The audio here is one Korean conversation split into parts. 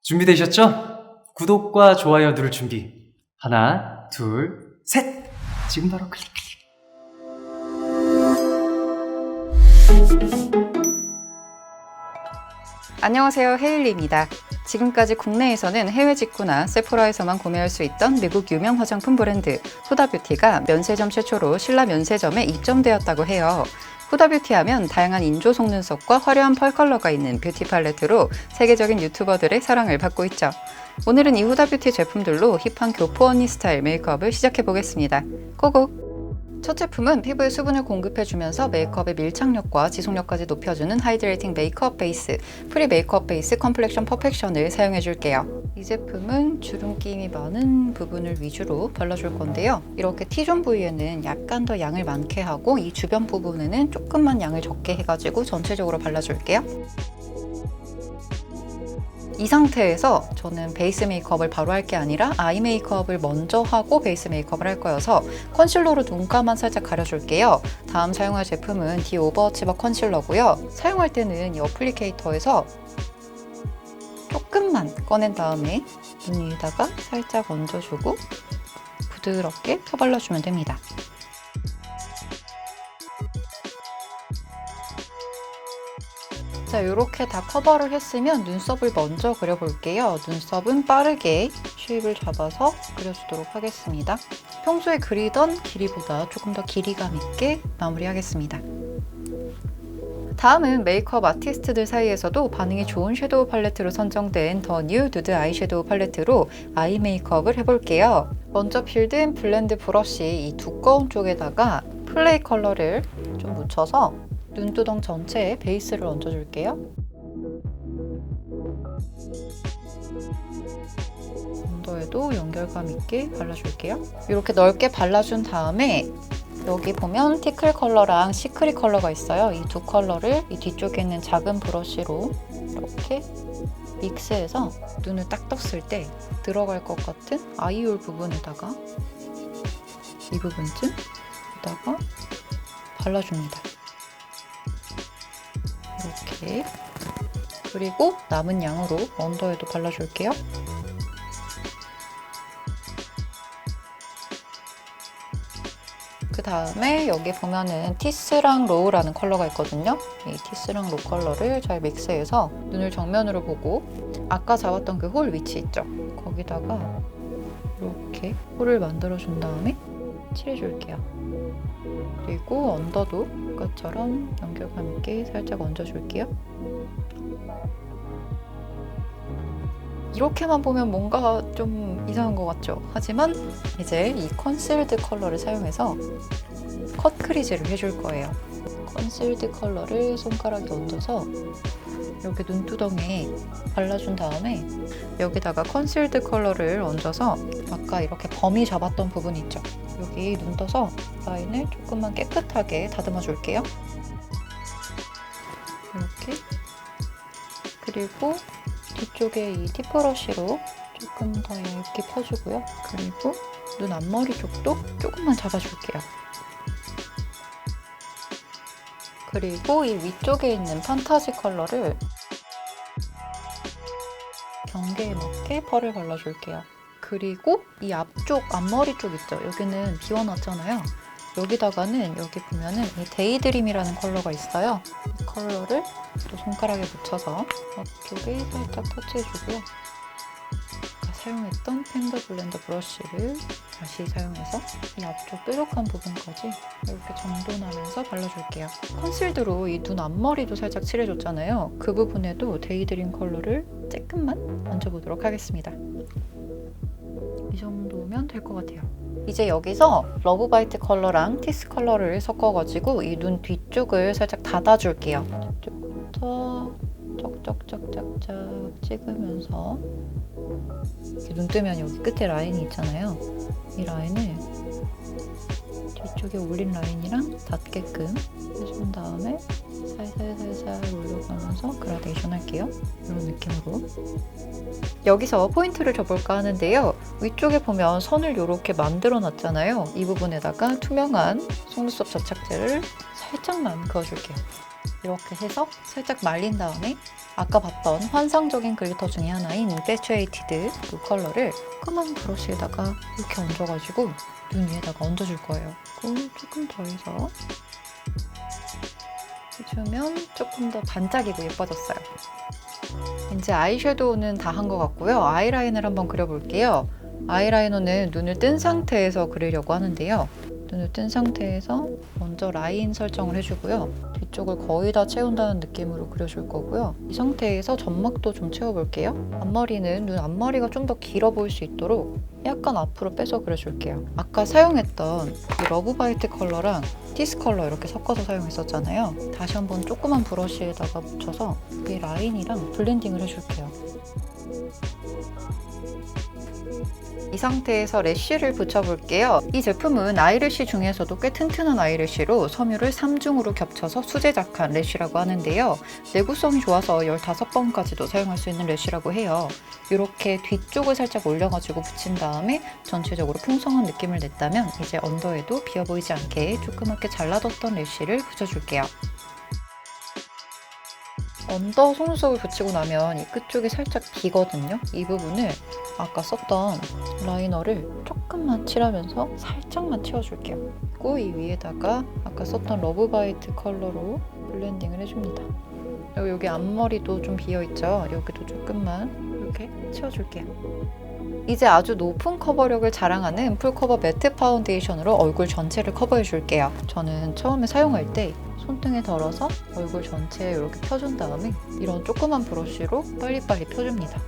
준비되셨죠? 구독과 좋아요 누를 준비. 하나, 둘, 셋! 지금 바로 클릭. 안녕하세요, 헤일리입니다. 지금까지 국내에서는 해외 직구나 세포라에서만 구매할 수 있던 미국 유명 화장품 브랜드 후다뷰티가 면세점 최초로 신라 면세점에 입점되었다고 해요. 후다뷰티 하면 다양한 인조 속눈썹과 화려한 펄 컬러가 있는 뷰티 팔레트로 세계적인 유튜버들의 사랑을 받고 있죠. 오늘은 이 후다뷰티 제품들로 힙한 교포 언니 스타일 메이크업을 시작해보겠습니다. 고고! 첫 제품은 피부에 수분을 공급해주면서 메이크업의 밀착력과 지속력까지 높여주는 하이드레이팅 메이크업 베이스 프리 메이크업 베이스 컴플렉션 퍼펙션을 사용해줄게요. 이 제품은 주름김이 많은 부분을 위주로 발라줄 건데요. 이렇게 T존 부위에는 약간 더 양을 많게 하고 이 주변 부분에는 조금만 양을 적게 해가지고 전체적으로 발라줄게요. 이 상태에서 저는 베이스 메이크업을 바로 할 게 아니라 아이 메이크업을 먼저 하고 베이스 메이크업을 할 거여서 컨실러로 눈가만 살짝 가려줄게요. 다음 사용할 제품은 디 오버어치버 컨실러고요. 사용할 때는 이 어플리케이터에서 조금만 꺼낸 다음에 눈 위에다가 살짝 얹어주고 부드럽게 펴발라주면 됩니다. 자, 이렇게 다 커버를 했으면 눈썹을 먼저 그려볼게요. 눈썹은 빠르게 쉐입을 잡아서 그려주도록 하겠습니다. 평소에 그리던 길이보다 조금 더 길이감 있게 마무리하겠습니다. 다음은 메이크업 아티스트들 사이에서도 반응이 좋은 섀도우 팔레트로 선정된 더 뉴 누드 아이섀도우 팔레트로 아이 메이크업을 해볼게요. 먼저 빌드인 블렌드 브러쉬 이 두꺼운 쪽에다가 플레이 컬러를 좀 묻혀서 눈두덩 전체에 베이스를 얹어줄게요. 언더에도 연결감 있게 발라줄게요. 이렇게 넓게 발라준 다음에 여기 보면 티클 컬러랑 시크릿 컬러가 있어요. 이 두 컬러를 이 뒤쪽에 있는 작은 브러쉬로 이렇게 믹스해서 눈을 딱 떴을 때 들어갈 것 같은 아이홀 부분에다가 이 부분쯤에다가 발라줍니다. 이렇게. 그리고 남은 양으로 언더에도 발라줄게요. 그 다음에 여기 보면은 티스랑 로우라는 컬러가 있거든요. 이 티스랑 로우 컬러를 잘 믹스해서 눈을 정면으로 보고 아까 잡았던 그 홀 위치 있죠? 거기다가 이렇게 홀을 만들어준 다음에 칠해줄게요. 그리고 언더도 아까처럼 연결감 있게 살짝 얹어줄게요. 이렇게만 보면 뭔가 좀 이상한 것 같죠? 하지만 이제 이 컨실드 컬러를 사용해서 컷 크리즈를 해줄 거예요. 컨실드 컬러를 손가락에 얹어서 이렇게 눈두덩이에 발라준 다음에 여기다가 컨실드 컬러를 얹어서 아까 이렇게 범위 잡았던 부분 있죠? 여기 눈 떠서 라인을 조금만 깨끗하게 다듬어 줄게요. 이렇게. 그리고 뒤쪽에 이 팁브러쉬로 조금 더 얇게 펴주고요. 그리고 눈 앞머리 쪽도 조금만 잡아줄게요. 그리고 이 위쪽에 있는 판타지 컬러를 경계에 맞게 펄을 발라줄게요. 그리고 이 앞쪽, 앞머리 쪽 있죠? 여기는 비워놨잖아요. 여기다가는 여기 보면은 이 데이드림이라는 컬러가 있어요. 이 컬러를 또 손가락에 묻혀서 앞쪽에 살짝 터치해주고요. 아까 사용했던 펜더 블렌더 브러쉬를 다시 사용해서 이 앞쪽 뾰족한 부분까지 이렇게 정돈하면서 발라줄게요. 컨실드로 이 눈 앞머리도 살짝 칠해줬잖아요. 그 부분에도 데이드림 컬러를 조금만 얹어보도록 하겠습니다. 이 정도면 될 것 같아요. 이제 여기서 러브바이트 컬러랑 티스 컬러를 섞어가지고 이 눈 뒤쪽을 살짝 닫아줄게요. 뒤쪽부터 쩍쩍쩍쩍쩍 찍으면서 이렇게 눈 뜨면 여기 끝에 라인이 있잖아요. 이 라인을 뒤쪽에 올린 라인이랑 닿게끔 해준 다음에 살살살살 올려가면서 그라데이션 할게요. 이런 느낌으로. 여기서 포인트를 줘볼까 하는데요. 위쪽에 보면 선을 이렇게 만들어 놨잖아요. 이 부분에다가 투명한 속눈썹 접착제를 살짝만 그어줄게요. 이렇게 해서 살짝 말린 다음에 아까 봤던 환상적인 글리터 중에 하나인 인페츄에이티드 이 컬러를 조그만 브러쉬에다가 이렇게 얹어가지고 눈 위에다가 얹어줄 거예요. 그리고 조금 더 해서 해주면 조금 더 반짝이고 예뻐졌어요. 이제 아이섀도우는 다 한 것 같고요. 아이라인을 한번 그려볼게요. 아이라이너는 눈을 뜬 상태에서 그리려고 하는데요. 눈을 뜬 상태에서 먼저 라인 설정을 해주고요. 뒤쪽을 거의 다 채운다는 느낌으로 그려줄 거고요. 이 상태에서 점막도 좀 채워볼게요. 앞머리는 눈 앞머리가 좀 더 길어 보일 수 있도록 약간 앞으로 빼서 그려줄게요. 아까 사용했던 이 러브바이트 컬러랑 티스 컬러 이렇게 섞어서 사용했었잖아요. 다시 한번 조그만 브러쉬에다가 묻혀서 이 라인이랑 블렌딩을 해줄게요. 이 상태에서 래쉬를 붙여볼게요. 이 제품은 아이래쉬 중에서도 꽤 튼튼한 아이래쉬로 섬유를 3중으로 겹쳐서 수제작한 래쉬라고 하는데요. 내구성이 좋아서 15번까지도 사용할 수 있는 래쉬라고 해요. 이렇게 뒤쪽을 살짝 올려가지고 붙인 다음에 전체적으로 풍성한 느낌을 냈다면 이제 언더에도 비어 보이지 않게 조그맣게 잘라뒀던 래쉬를 붙여줄게요. 언더 속눈썹을 붙이고 나면 이 끝쪽이 살짝 비거든요. 이 부분을 아까 썼던 라이너를 조금만 칠하면서 살짝만 채워줄게요. 그리고 이 위에다가 아까 썼던 러브바이트 컬러로 블렌딩을 해줍니다. 그리고 여기 앞머리도 좀 비어있죠? 여기도 조금만 이렇게 채워줄게요. 이제 아주 높은 커버력을 자랑하는 풀커버 매트 파운데이션으로 얼굴 전체를 커버해줄게요. 저는 처음에 사용할 때 손등에 덜어서 얼굴 전체에 이렇게 펴준 다음에 이런 조그만 브러쉬로 빨리빨리 펴줍니다.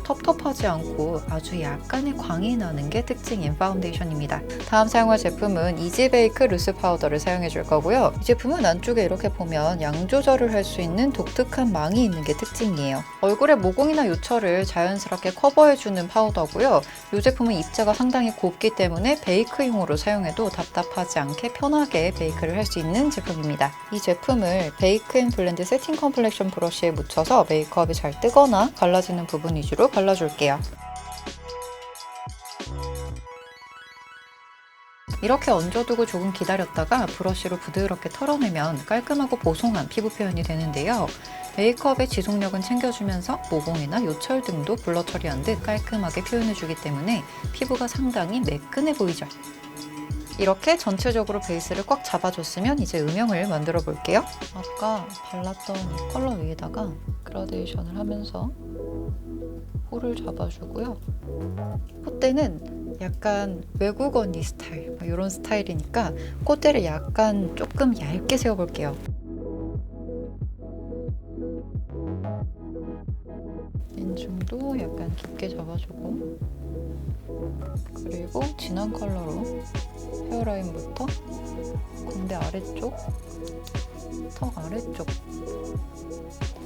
텁텁하지 않고 아주 약간의 광이 나는 게 특징인 파운데이션입니다. 다음 사용할 제품은 이지베이크 루스 파우더를 사용해 줄 거고요. 이 제품은 안쪽에 이렇게 보면 양 조절을 할 수 있는 독특한 망이 있는 게 특징이에요. 얼굴의 모공이나 요철을 자연스럽게 커버해주는 파우더고요. 이 제품은 입자가 상당히 곱기 때문에 베이크용으로 사용해도 답답하지 않게 편하게 베이크를 할 수 있는 제품입니다. 이 제품을 베이크 앤 블렌드 세팅 컴플렉션 브러쉬에 묻혀서 메이크업이 잘 뜨거나 갈라지는 부분 위주로 발라줄게요. 이렇게 얹어두고 조금 기다렸다가 브러쉬로 부드럽게 털어내면 깔끔하고 보송한 피부 표현이 되는데요. 메이크업의 지속력은 챙겨주면서 모공이나 요철 등도 블러 처리한 듯 깔끔하게 표현해주기 때문에 피부가 상당히 매끈해 보이죠. 이렇게 전체적으로 베이스를 꽉 잡아줬으면 이제 음영을 만들어 볼게요. 아까 발랐던 이 컬러 위에다가 그라데이션을 하면서 코를 잡아주고요. 콧대는 약간 외국 언니 스타일, 이런 스타일이니까 콧대를 약간 조금 얇게 세워볼게요. 인중도 약간 깊게 잡아주고, 그리고 진한 컬러로 헤어라인부터 광대 아래쪽, 턱 아래쪽.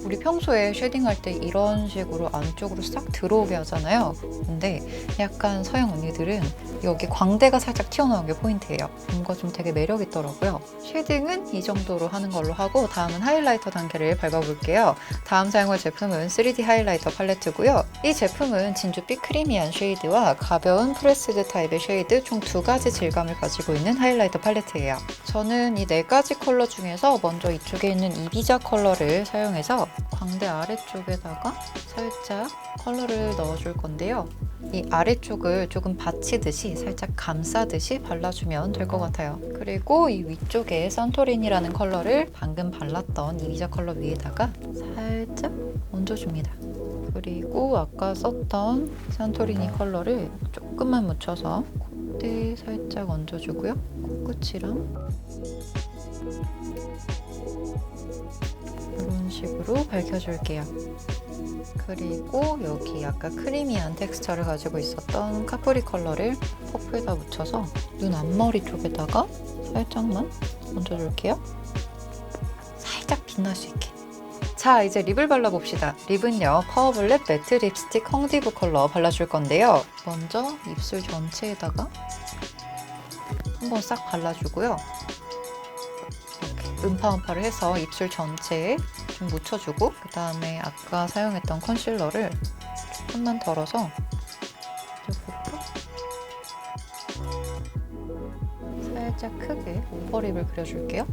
우리 평소에 쉐딩할 때 이런 식으로 안쪽으로 싹 들어오게 하잖아요. 근데 약간 서양 언니들은 여기 광대가 살짝 튀어나온 게 포인트예요. 뭔가 좀 되게 매력 있더라고요. 쉐딩은 이 정도로 하는 걸로 하고 다음은 하이라이터 단계를 밟아볼게요. 다음 사용할 제품은 3D 하이라이터 팔레트고요. 이 제품은 진주빛 크리미한 쉐이드와 가벼운 프레스드 타입의 쉐이드 총 2가지 질감을 가지고 있는 하이라이터 팔레트예요. 저는 이 4가지 컬러 중에서 먼저 이쪽에 있는 이비자 컬러를 사용해서 광대 아래쪽에다가 살짝 컬러를 넣어줄 건데요. 이 아래쪽을 조금 받치듯이 살짝 감싸듯이 발라주면 될 것 같아요. 그리고 이 위쪽에 산토리니라는 컬러를 방금 발랐던 이비자 컬러 위에다가 살짝 얹어줍니다. 그리고 아까 썼던 산토리니 컬러를 조금만 묻혀서 콧대에 살짝 얹어주고요. 코끝이랑 이런 식으로 밝혀줄게요. 그리고 여기 약간 크리미한 텍스처를 가지고 있었던 카프리 컬러를 퍼프에다 묻혀서 눈 앞머리 쪽에다가 살짝만 얹어줄게요. 살짝 빛날 수 있게. 자, 이제 립을 발라봅시다. 립은요, 파워블랙 매트 립스틱 헝디브 컬러 발라줄 건데요. 먼저 입술 전체에다가 한번 싹 발라주고요. 이렇게 음파음파를 해서 입술 전체에 좀 묻혀주고, 그 다음에 아까 사용했던 컨실러를 조금만 덜어서 이쪽부터 살짝 크게 오버립을 그려줄게요.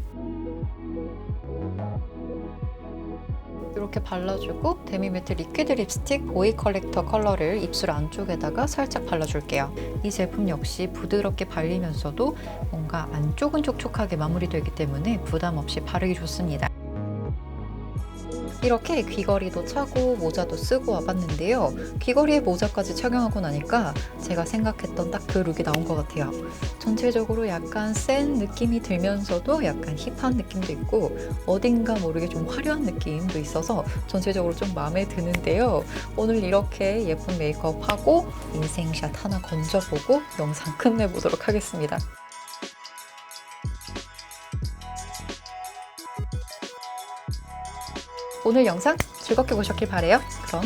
이렇게 발라주고 데미매트 리퀴드 립스틱 보이 컬렉터 컬러를 입술 안쪽에다가 살짝 발라줄게요. 이 제품 역시 부드럽게 발리면서도 뭔가 안쪽은 촉촉하게 마무리되어 있기 때문에 부담 없이 바르기 좋습니다. 이렇게 귀걸이도 차고 모자도 쓰고 와봤는데요. 귀걸이에 모자까지 착용하고 나니까 제가 생각했던 딱 그 룩이 나온 것 같아요. 전체적으로 약간 센 느낌이 들면서도 약간 힙한 느낌도 있고 어딘가 모르게 좀 화려한 느낌도 있어서 전체적으로 좀 마음에 드는데요. 오늘 이렇게 예쁜 메이크업하고 인생샷 하나 건져보고 영상 끝내보도록 하겠습니다. 오늘 영상 즐겁게 보셨길 바래요. 그럼